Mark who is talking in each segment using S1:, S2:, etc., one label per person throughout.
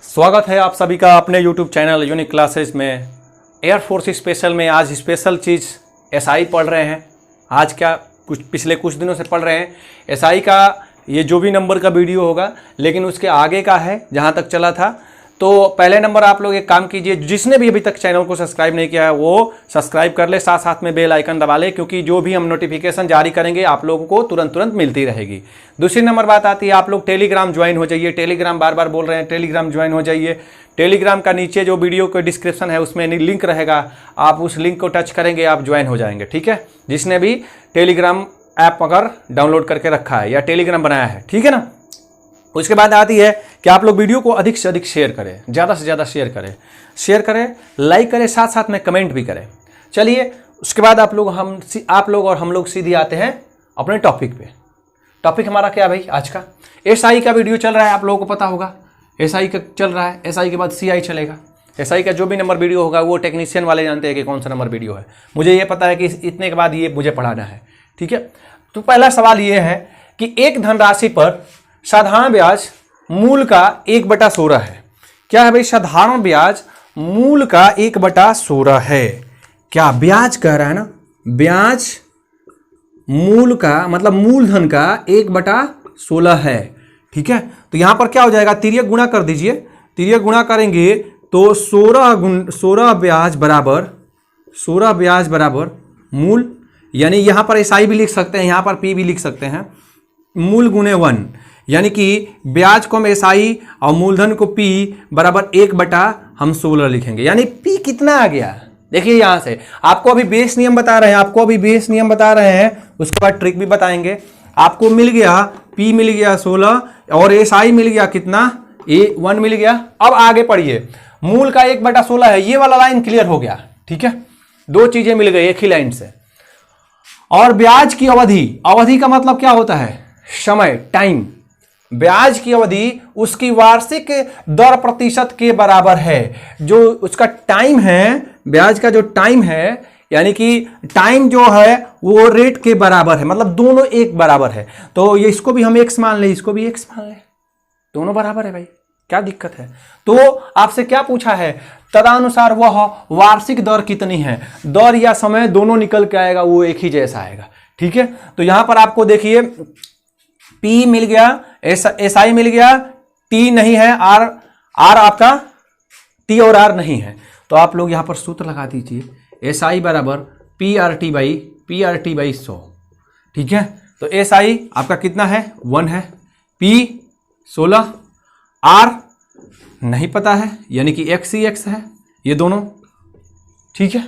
S1: स्वागत है आप सभी का अपने YouTube चैनल यूनिक क्लासेस में। एयरफोर्स स्पेशल में आज स्पेशल चीज़ एसआई पढ़ रहे हैं। आज क्या पिछले कुछ दिनों से पढ़ रहे हैं एसआई का, ये जो भी नंबर का वीडियो होगा लेकिन उसके आगे का है जहाँ तक चला था। तो पहले नंबर आप लोग एक काम कीजिए, जिसने भी अभी तक चैनल को सब्सक्राइब नहीं किया है वो सब्सक्राइब कर ले, साथ साथ में बेल आइकन दबा ले, क्योंकि जो भी हम नोटिफिकेशन जारी करेंगे आप लोगों को तुरंत मिलती रहेगी। दूसरी नंबर बात आती है, आप लोग टेलीग्राम ज्वाइन हो जाइए। टेलीग्राम बार बार बोल रहे हैं, टेलीग्राम ज्वाइन हो जाइए। टेलीग्राम का नीचे जो वीडियो का डिस्क्रिप्शन है उसमें लिंक रहेगा, आप उस लिंक को टच करेंगे आप ज्वाइन हो जाएंगे। ठीक है, जिसने भी टेलीग्राम ऐप अगर डाउनलोड करके रखा है या टेलीग्राम बनाया है, ठीक है ना। उसके बाद आती है कि आप लोग वीडियो को अधिक से अधिक शेयर करें, ज़्यादा से ज़्यादा शेयर करें, लाइक करें, साथ साथ में कमेंट भी करें। चलिए उसके बाद आप लोग और हम लोग सीधे आते हैं अपने टॉपिक पे। टॉपिक हमारा क्या भाई आज का? एसआई का वीडियो चल रहा है, आप लोगों को पता होगा एसआई का चल रहा है। एसआई के बाद सीआई चलेगा। एसआई का जो भी नंबर वीडियो होगा वो टेक्नीशियन वाले जानते हैं कि कौन सा नंबर वीडियो है। मुझे ये पता है कि इतने के बाद ये मुझे पढ़ाना है, ठीक है। तो पहला सवाल ये है कि एक धनराशि पर साधारण ब्याज मूल का 1/16 है। क्या है भाई? साधारण ब्याज मूल का 1/16 है। क्या ब्याज कह रहा है ना, ब्याज मूल का मतलब मूलधन का 1/16 है, ठीक है। तो यहां पर क्या हो जाएगा, तिर्यक गुणा कर दीजिए। तिर्यक गुणा करेंगे तो 16 ब्याज बराबर मूल, यानी यहां पर एसआई भी लिख सकते हैं, यहां पर पी भी लिख सकते हैं, मूल गुणे 1, यानी कि ब्याज को हम एसआई और मूलधन को पी बराबर 1/16 लिखेंगे। यानी पी कितना आ गया देखिए, यहां से आपको अभी बेस नियम बता रहे हैं, उसके बाद ट्रिक भी बताएंगे। आपको मिल गया पी मिल गया 16 और एसआई मिल गया कितना, A1 मिल गया। अब आगे पढ़िए, मूल का 1/16 है, ये वाला लाइन क्लियर हो गया, ठीक है। दो चीजें मिल गई एक ही लाइन से। और ब्याज की अवधि का मतलब क्या होता है, समय, टाइम। ब्याज की अवधि उसकी वार्षिक दर प्रतिशत के बराबर है। जो उसका टाइम है, ब्याज का जो टाइम है, यानी कि टाइम जो है वो रेट के बराबर है, मतलब दोनों एक बराबर है। तो ये इसको भी हम x मान ले, इसको भी x मान ले, दोनों बराबर है भाई, क्या दिक्कत है। तो आपसे क्या पूछा है, तदनुसार वह वार्षिक दर कितनी है, दर या समय दोनों निकल के आएगा, वो एक ही जैसा आएगा, ठीक है। तो यहां पर आपको देखिए P मिल गया, एसआई मिल गया, T नहीं है, R आपका T और R नहीं है। तो आप लोग यहां पर सूत्र लगा दीजिए, एसआई बराबर PRT बाई 100, ठीक है। तो एसआई आपका कितना है, 1 है, P 16, R नहीं पता है, यानी कि x ही x है, ये दोनों, ठीक है।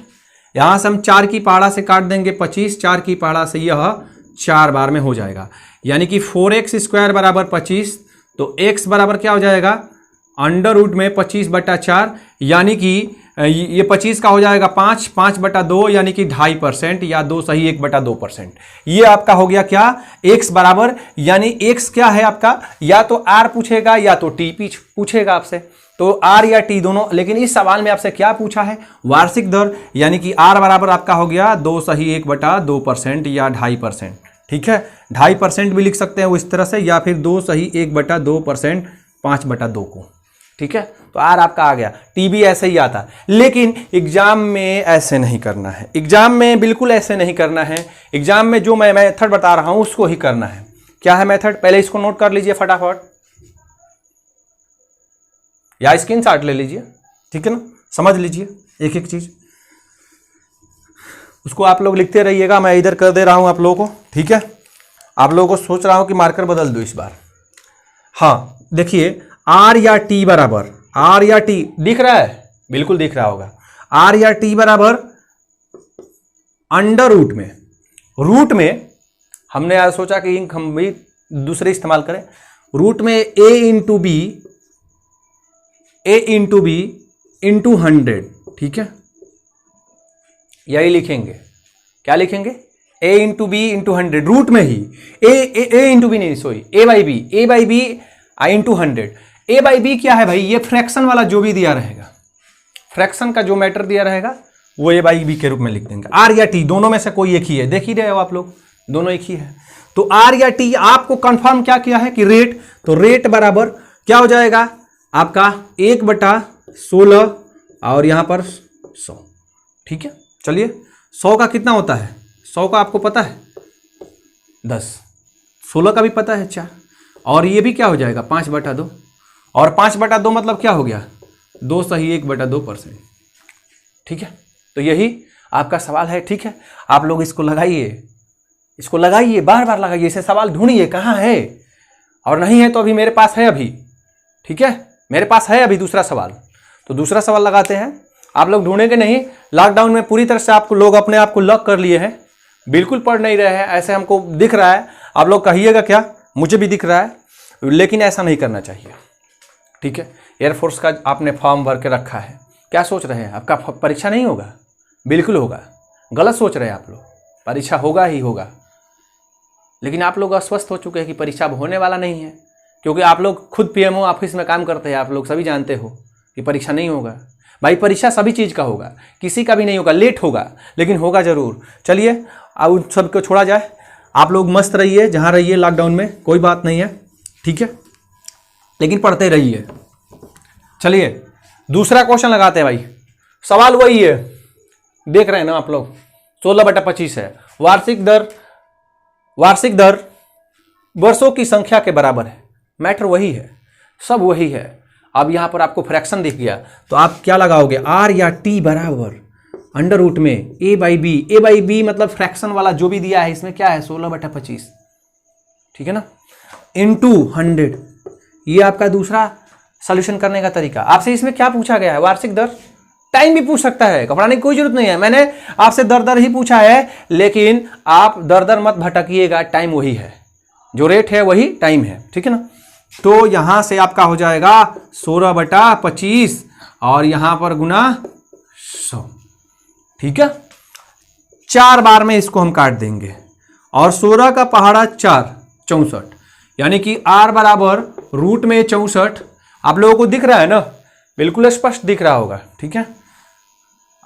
S1: यहां से हम 4 की पहाड़ा से काट देंगे 25, 4 की पहाड़ा से यह 4 बार में हो जाएगा, यानी कि 4x² बराबर 25। तो x बराबर क्या हो जाएगा, अंडर रूट में 25/4, यानी कि ये 25 का हो जाएगा 5/2, यानी कि 2.5% या 2 सही 1/2%। ये आपका हो गया क्या, x बराबर, यानी x क्या है आपका, या तो r पूछेगा या तो t पूछेगा आपसे, तो r या t दोनों। लेकिन इस सवाल में आपसे क्या पूछा है, वार्षिक दर, यानी कि r बराबर आपका हो गया 2 सही 1/2% या 2.5%, ठीक है। 2.5% भी लिख सकते हैं वो इस तरह से, या फिर 2 सही 1/2%, 5/2 को, ठीक है। तो आर आपका आ गया, टी भी ऐसे ही आता, लेकिन एग्जाम में ऐसे नहीं करना है, एग्जाम में बिल्कुल ऐसे नहीं करना है। एग्जाम में जो मैं मेथड बता रहा हूं उसको ही करना है। क्या है मेथड, पहले इसको नोट कर लीजिए फटाफट, या स्क्रीनशॉट ले लीजिए, ठीक है ना, समझ लीजिए एक एक चीज, उसको आप लोग लिखते रहिएगा, मैं इधर कर दे रहा हूं आप लोगों को, ठीक है। आप लोगों को सोच रहा हूं कि मार्कर बदल दो इस बार। हाँ देखिए, आर या टी बराबर, आर या टी दिख रहा है, बिल्कुल दिख रहा होगा, आर या टी बराबर अंडर रूट में हमने आज सोचा कि हम भी दूसरे इस्तेमाल करें, रूट में a इंटू बी इंटू 100, ठीक है। यही लिखेंगे, क्या लिखेंगे, a into B into 100, root में ही a इंटू बी नहीं, sorry a by B into 100। a by B क्या है भाई, ये फ्रैक्शन वाला जो भी दिया रहेगा, फ्रैक्शन का जो मैटर दिया रहेगा वो a बाई बी के रूप में लिख देंगे। r या t दोनों में से कोई एक ही है, देख ही रहे हो आप लोग, दोनों एक ही है। तो r या t आपको कंफर्म क्या किया है कि रेट, तो रेट बराबर क्या हो जाएगा, आपका 1/16 और यहाँ पर 100। ठीक है, चलिए 100 का कितना होता है? 100 का आपको पता है 10, 16 का भी पता है 4, और ये भी क्या हो जाएगा 5/2, और 5/2 मतलब क्या हो गया 2 सही 1/2%। ठीक है, तो यही आपका सवाल है। ठीक है, आप लोग इसको लगाइए, बार बार लगाइए, इसे सवाल ढूंढिए कहाँ है, और नहीं है तो अभी मेरे पास है अभी। ठीक है, मेरे पास है अभी दूसरा सवाल, तो दूसरा सवाल लगाते हैं। आप लोग ढूंढेंगे नहीं, लॉकडाउन में पूरी तरह से आपको लोग अपने आप को लॉक कर लिए हैं, बिल्कुल पढ़ नहीं रहे हैं, ऐसे हमको दिख रहा है। आप लोग कहिएगा क्या, मुझे भी दिख रहा है, लेकिन ऐसा नहीं करना चाहिए। ठीक है, एयरफोर्स का आपने फॉर्म भर के रखा है, क्या सोच रहे हैं आपका परीक्षा नहीं होगा? बिल्कुल होगा, गलत सोच रहे हैं आप लोग, परीक्षा होगा ही होगा। लेकिन आप लोग अस्वस्थ हो चुके हैं कि परीक्षा होने वाला नहीं है, क्योंकि आप लोग खुद पीएमओ ऑफिस में काम करते हैं, आप लोग सभी जानते हो कि परीक्षा नहीं होगा। भाई परीक्षा सभी चीज़ का होगा, किसी का भी नहीं होगा, लेट होगा लेकिन होगा जरूर। चलिए अब उन सबको छोड़ा जाए, आप लोग मस्त रहिए जहाँ रहिए लॉकडाउन में, कोई बात नहीं है। ठीक है, लेकिन पढ़ते रहिए। चलिए दूसरा क्वेश्चन लगाते हैं भाई, सवाल वही है, देख रहे हैं ना आप लोग, 16/25 है। वार्षिक दर वर्षों की संख्या के बराबर है, मैटर वही है, सब वही है। अब यहां पर आपको फ्रैक्शन दिख गया तो आप क्या लगाओगे, आर या टी बराबर अंडर रूट में a/b मतलब फ्रैक्शन वाला जो भी दिया है इसमें क्या है 16/25। ठीक है ना, इंटू 100। ये आपका दूसरा सॉल्यूशन करने का तरीका। आपसे इसमें क्या पूछा गया है, वार्षिक दर, टाइम भी पूछ सकता है, घबराने की कोई जरूरत नहीं है। मैंने आपसे दर ही पूछा है, लेकिन आप दर मत भटकिएगा, टाइम वही है, जो रेट है वही टाइम है। ठीक है ना, तो यहां से आपका हो जाएगा 16/25 और यहां पर गुना 100। ठीक है, 4 बार में इसको हम काट देंगे, और 16 का पहाड़ा 4 64, यानी कि r बराबर रूट में 64। आप लोगों को दिख रहा है ना, बिल्कुल स्पष्ट दिख रहा होगा। ठीक है,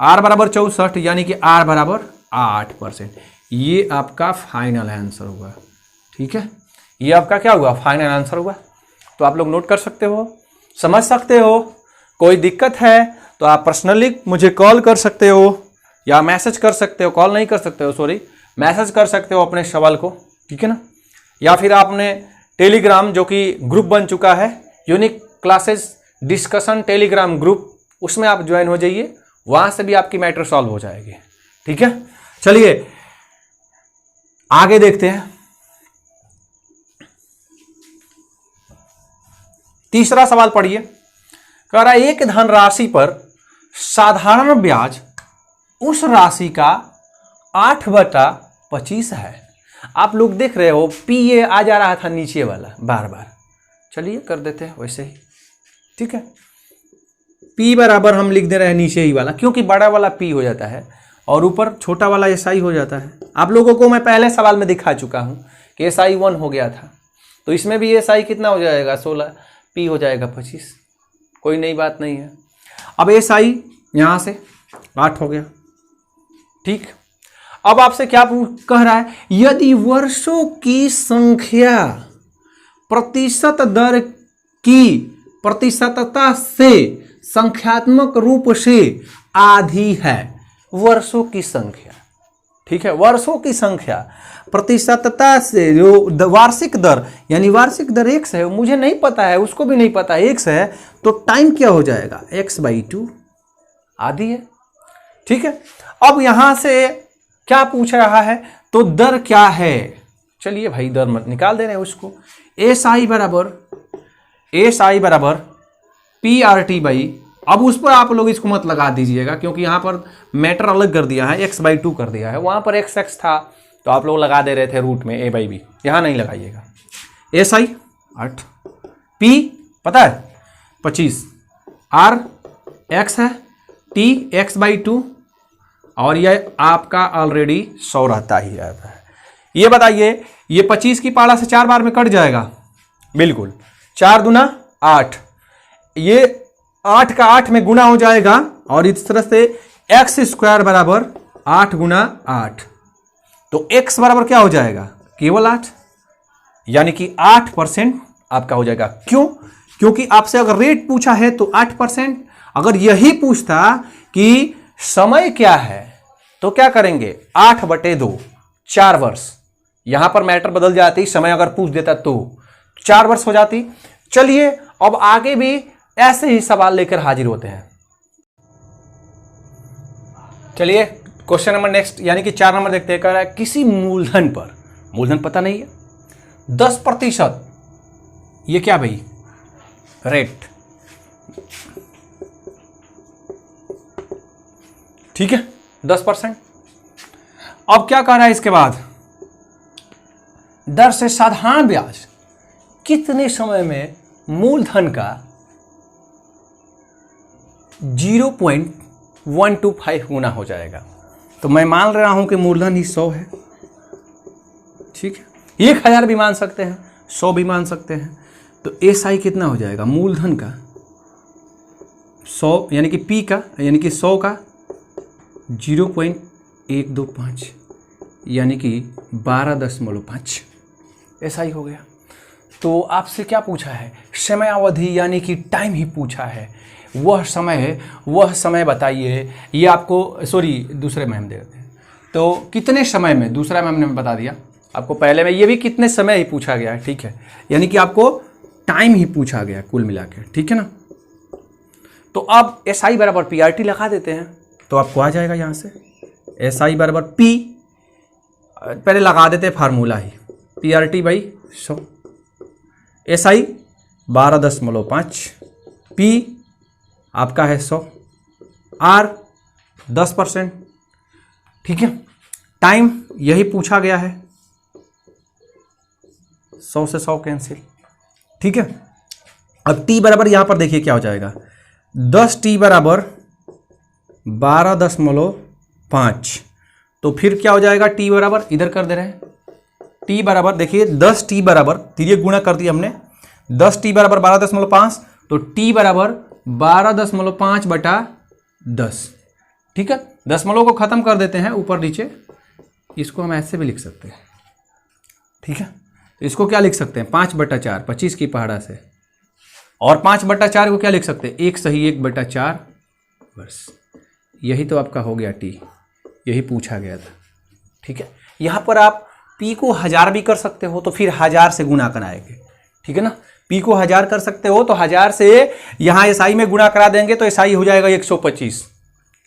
S1: r बराबर 64 यानी कि r बराबर 8%। ये आपका फाइनल आंसर होगा। ठीक है, ये आपका क्या हुआ, फाइनल आंसर हुआ। तो आप लोग नोट कर सकते हो, समझ सकते हो। कोई दिक्कत है तो आप पर्सनली मुझे कॉल कर सकते हो या मैसेज कर सकते हो, कॉल नहीं कर सकते हो सॉरी, मैसेज कर सकते हो अपने सवाल को। ठीक है ना, या फिर आपने टेलीग्राम जो कि ग्रुप बन चुका है, unique classes discussion Telegram group, उसमें आप ज्वाइन हो जाइए, वहां से भी आपकी मैटर सॉल्व हो जाएगी। ठीक है, चलिए आगे देखते हैं। तीसरा सवाल पढ़िए, कह रहा है एक धनराशि पर साधारण ब्याज उस राशि का 8/25 है। आप लोग देख रहे हो पी आ जा रहा था नीचे वाला बार बार, चलिए कर देते हैं वैसे ही। ठीक है, पी बराबर हम लिख दे रहे हैं नीचे ही वाला, क्योंकि बड़ा वाला पी हो जाता है और ऊपर छोटा वाला एसआई हो जाता है। आप लोगों को मैं पहले सवाल में दिखा चुका हूं कि एसआई 1 हो गया था, तो इसमें भी एसआई कितना हो जाएगा 16, पी हो जाएगा 25, कोई नई बात नहीं है। अब एसआई यहां से 8 हो गया। ठीक, अब आपसे क्या कह रहा है, यदि वर्षों की संख्या प्रतिशत दर की प्रतिशतता से संख्यात्मक रूप से आधी है, वर्षों की संख्या। ठीक है, वर्षों की संख्या प्रतिशतता से जो वार्षिक दर, यानी वार्षिक दर x है, मुझे नहीं पता है, उसको भी नहीं पता है, x है, तो टाइम क्या हो जाएगा x/2 आधी है। ठीक है, अब यहां से क्या पूछ रहा है, तो दर क्या है, चलिए भाई दर मत निकाल दे रहे हैं उसको। एसआई बराबर PRT बाई, अब उस पर आप लोग इसको मत लगा दीजिएगा, क्योंकि यहां पर मैटर अलग कर दिया है, x/2 कर दिया है, वहां पर x था तो आप लोग लगा दे रहे थे रूट में a/b, यहां नहीं लगाइएगा। एसआई 8, P पता है 25, R x है, T x/2, और यह आपका ऑलरेडी 100 रहता ही रहता है। ये बताइए, ये 25 की पाला से 4 बार में कट जाएगा, बिल्कुल, 4 दूना 8, ये 8 का 8 में गुना हो जाएगा, और इस तरह से x² बराबर 8 गुना 8, तो x बराबर क्या हो जाएगा केवल 8, यानी कि 8% आपका हो जाएगा। क्यों? क्योंकि आपसे अगर रेट पूछा है तो 8%, अगर यही पूछता कि समय क्या है तो क्या करेंगे 8/2, 4 वर्ष। यहां पर मैटर बदल जाती, समय अगर पूछ देता तो 4 वर्ष हो जाती। चलिए अब आगे भी ऐसे ही सवाल लेकर हाजिर होते हैं। चलिए क्वेश्चन नंबर नेक्स्ट यानी कि 4 नंबर देखते हैं। कह रहा है किसी मूलधन पर, मूलधन पता नहीं है, 10%, ये क्या भाई रेट, ठीक है 10%। अब क्या कह रहा है इसके बाद, दर से साधारण ब्याज कितने समय में मूलधन का 0.125 गुना हो जाएगा। तो मैं मान रहा हूं कि मूलधन ही 100 है, ठीक है, 1000 भी मान सकते हैं, 100 भी मान सकते हैं। तो SI कितना हो जाएगा मूलधन का 100 यानी कि P का यानी कि 100 का 0.125 यानी कि 12.5 SI हो गया। तो आपसे क्या पूछा है, समयावधि यानी कि टाइम ही पूछा है। वह समय बताइए। ये आपको सॉरी दूसरे में हम देते हैं। तो कितने समय में, दूसरा में हमने बता दिया आपको, पहले में ये भी कितने समय ही पूछा गया है, ठीक है, यानी कि आपको टाइम ही पूछा गया कुल मिला के, ठीक है ना। तो अब SI बराबर PRT लगा देते हैं तो आपको आ जाएगा यहाँ से SI बराबर P, पहले लगा देते हैं formula he, PRT by 100, SI 12.5, P आपका है 100, R 10%, ठीक है। टाइम यही पूछा गया है, 100 से 100 कैंसिल, ठीक है। अब T बराबर यहां पर देखिए क्या हो जाएगा, 10T बराबर 12.5, तो फिर क्या हो जाएगा T बराबर, इधर कर दे रहे हैं, T बराबर देखिए 10T बराबर, तिरिये गुणा कर दिया हमने, 10T बराबर 12.5, तो T बराबर 12.5/10, ठीक है। दशमलव को खत्म कर देते हैं ऊपर नीचे, इसको हम ऐसे भी लिख सकते हैं, ठीक है। तो इसको क्या लिख सकते हैं 5/4, 25 की पहाड़ा से, और 5/4 को क्या लिख सकते हैं 1 सही 1/4 वर्ष। यही तो आपका हो गया T, यही पूछा गया था, ठीक है। यहाँ पर आप P को 1000 भी कर सकते हो तो फिर 1000 से गुणा कराएंगे, ठीक है ना। P को 1000 कर सकते हो तो 1000 से यहाँ SI में गुणा करा देंगे तो SI हो जाएगा 125,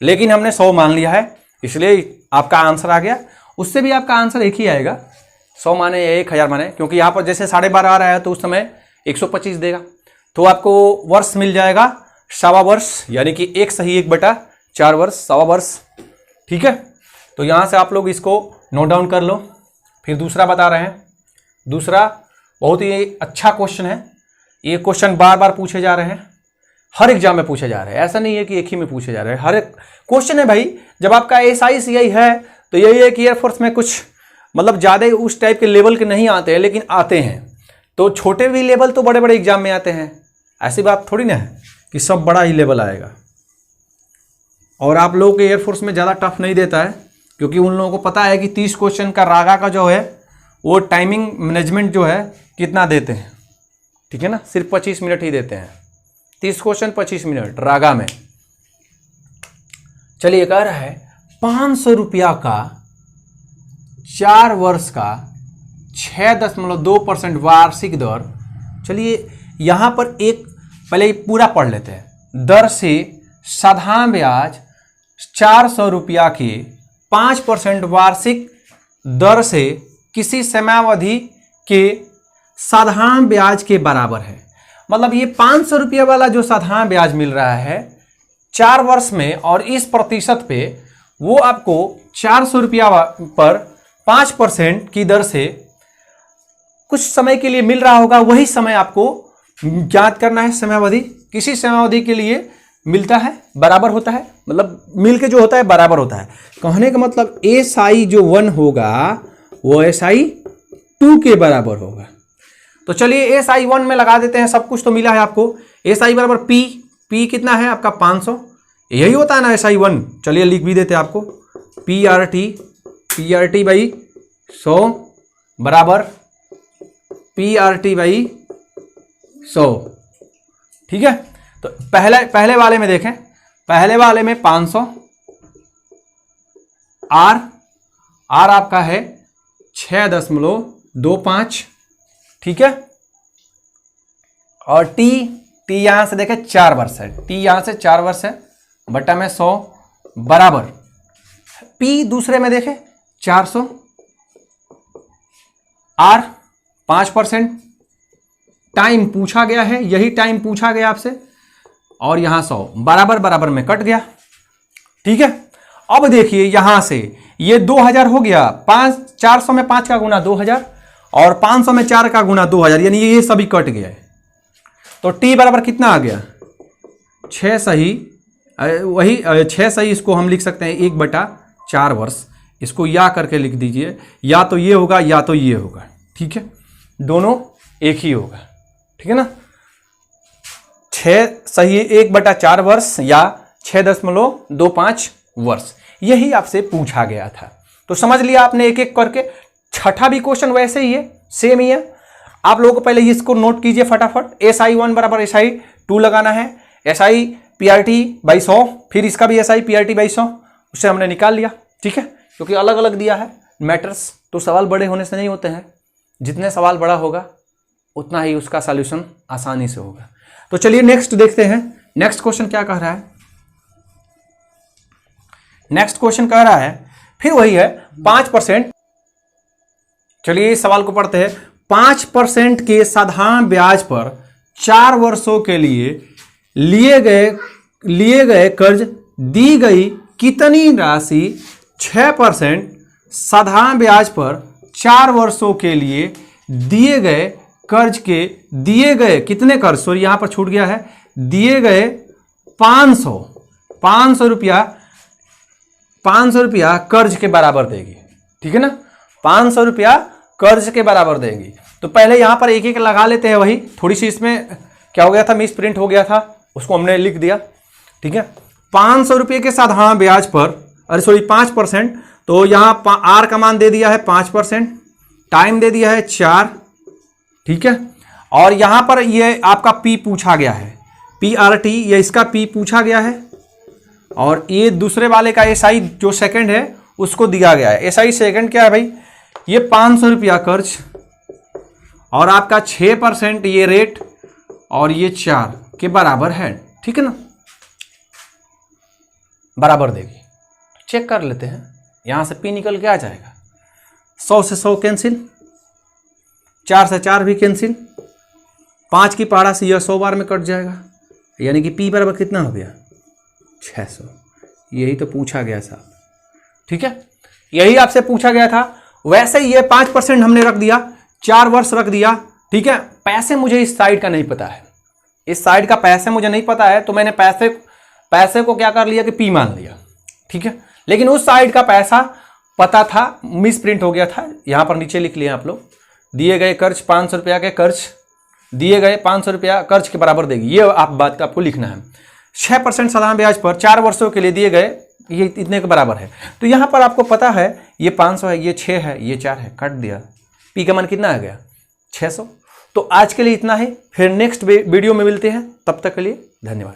S1: लेकिन हमने 100 मान लिया है इसलिए आपका आंसर आ गया। उससे भी आपका आंसर एक ही आएगा, 100 माने या 1000 माने, क्योंकि यहाँ पर जैसे 12.5 आ रहा है तो उस समय 125 देगा, तो आपको वर्ष मिल जाएगा 1.25 वर्ष, यानी कि 1 सही 1/4 वर्ष, 1.25 वर्ष, ठीक है। तो यहाँ से आप लोग इसको नोट डाउन कर लो। फिर दूसरा बता रहे हैं, दूसरा बहुत ही अच्छा क्वेश्चन है। ये क्वेश्चन बार बार पूछे जा रहे हैं, हर एग्जाम में पूछे जा रहे हैं, ऐसा नहीं है कि एक ही में पूछे जा रहे हैं, हर एक क्वेश्चन है भाई। जब आपका SI CI है तो यही है कि एयरफोर्स में कुछ मतलब ज़्यादा उस टाइप के लेवल के नहीं आते हैं, लेकिन आते हैं। तो छोटे भी लेवल तो बड़े बड़े एग्जाम में आते हैं, ऐसी बात थोड़ी ना है कि सब बड़ा ही लेवल आएगा। और आप लोगों के एयरफोर्स में ज़्यादा टफ नहीं देता है, क्योंकि उन लोगों को पता है कि 30 क्वेश्चन का रागा का जो है वो टाइमिंग मैनेजमेंट जो है कितना देते हैं, ठीक है ना, सिर्फ 25 मिनट ही देते हैं, 30 क्वेश्चन 25 मिनट रागा में। चलिए कह रहा है 500 रुपया का 4 वर्ष का 6.2% वार्षिक दर। चलिए यहां पर एक पहले पूरा पढ़ लेते हैं। दर से साधारण ब्याज 400 रुपया के 5% वार्षिक दर से किसी समयावधि के साधारण ब्याज के बराबर है। मतलब ये 500 रुपया वाला जो साधारण ब्याज मिल रहा है 4 वर्ष में, और इस प्रतिशत पे वो आपको 400 रुपया पर 5% की दर से कुछ समय के लिए मिल रहा होगा। वही समय आपको ज्ञात करना है। समयावधि किसी समयावधि के लिए मिलता है, बराबर होता है, मतलब मिलके जो होता है बराबर होता है। कहने का मतलब SI जो 1 होगा वो SI 2 के बराबर होगा। तो चलिए SI 1 में लगा देते हैं, सब कुछ तो मिला है आपको। SI बराबर P कितना है आपका 500, यही होता है ना SI 1। चलिए लिख भी देते हैं आपको, PRT बाई 100 बराबर PRT बाई 100, ठीक है। तो पहले वाले में देखें, पहले वाले में 500, आर आपका है 6.25, ठीक है। और टी यहां से देखें 4 वर्ष है, टी यहां से 4 वर्ष है, बटा में 100 बराबर पी दूसरे में देखें 400, आर 5%, टाइम पूछा गया है, यही टाइम पूछा गया आपसे, और यहां 100 बराबर में कट गया, ठीक है। अब देखिए यहां से ये 2000 हो गया, 400 में 5 का गुना 2000 और 500 में 4 का गुना 2000, यानी ये सभी कट गया है। तो टी बराबर कितना आ गया 6 सही, वही 6 सही, इसको हम लिख सकते हैं 1/4 वर्ष, इसको या करके लिख दीजिए, या तो ये होगा या तो ये होगा, ठीक है, दोनों एक ही होगा, ठीक है ना। 6 सही 1/4 वर्ष या 6.25 वर्ष, यही आपसे पूछा गया था। तो समझ लिया आपने एक एक करके। छठा भी क्वेश्चन वैसे ही है, सेम ही है। आप लोगों को पहले इसको नोट कीजिए फटाफट। SI1 बराबर SI2 लगाना है, SI PRT बाई 100, फिर इसका भी SI PRT बाई 100, उससे हमने निकाल लिया, ठीक है, क्योंकि अलग अलग दिया है मैटर्स, तो सवाल बड़े होने से नहीं होते हैं, जितने सवाल बड़ा होगा उतना ही उसका सॉल्यूशन आसानी से होगा। तो चलिए नेक्स्ट देखते हैं, नेक्स्ट क्वेश्चन क्या कह रहा है। नेक्स्ट क्वेश्चन कह रहा है फिर वही है 5%। चलिए इस सवाल को पढ़ते हैं। 5% के साधारण ब्याज पर 4 वर्षों के लिए लिए गए कर्ज दी गई कितनी राशि 6% साधारण ब्याज पर 4 वर्षों के लिए दिए गए कर्ज के दिए गए कितने कर्ज, सॉरी यहां पर छूट गया है, दिए गए 500 रुपया कर्ज के बराबर देगी, ठीक है ना। 500 रुपया कर्ज के बराबर देगी। तो पहले यहां पर एक एक लगा लेते हैं, वही थोड़ी सी इसमें क्या हो गया था, मिस प्रिंट हो गया था, उसको हमने लिख दिया, ठीक है। 500 रुपये के साधारण ब्याज पर, अरे सॉरी 5%, तो यहां आर का मान दे दिया है 5%, टाइम दे दिया है 4, ठीक है। और यहां पर ये आपका पी पूछा गया है, PRT, ये इसका पी पूछा गया है, और ये दूसरे वाले का SI जो सेकंड है उसको दिया गया है। SI सेकंड क्या है भाई, ये 500 रुपया कर्ज, और आपका 6% ये रेट, और ये 4 के बराबर है, ठीक है ना, बराबर देगी। चेक कर लेते हैं, यहां से P निकल के आ जाएगा, 100 से 100 कैंसिल, 4 से 4 भी कैंसिल, 5 की पहाड़ा से यह 100 बार में कट जाएगा, यानी कि P बराबर कितना हो गया 600। यही तो पूछा गया था, ठीक है, यही आपसे पूछा गया था। वैसे ही ये 5% हमने रख दिया, 4 वर्ष रख दिया, ठीक है। पैसे मुझे इस साइड का नहीं पता है, इस साइड का पैसे मुझे नहीं पता है, तो मैंने पैसे को क्या कर लिया कि P मान लिया, ठीक है। लेकिन उस साइड का पैसा पता था, मिस प्रिंट हो गया था, यहां पर नीचे लिख लिया आप लोग। दिए गए कर्ज 500 रुपया के कर्ज, दिए गए 500 रुपया कर्ज के बराबर देगी, ये आप बात आपको लिखना है। 6% साधारण ब्याज पर 4 वर्षों के लिए दिए गए, ये इतने के बराबर है। तो यहां पर आपको पता है ये 500 है, ये 6 है, ये 4 है, काट दिया, P का मान कितना आ गया 600। तो आज के लिए इतना ही, फिर नेक्स्ट वीडियो में मिलते हैं, तब तक के लिए धन्यवाद।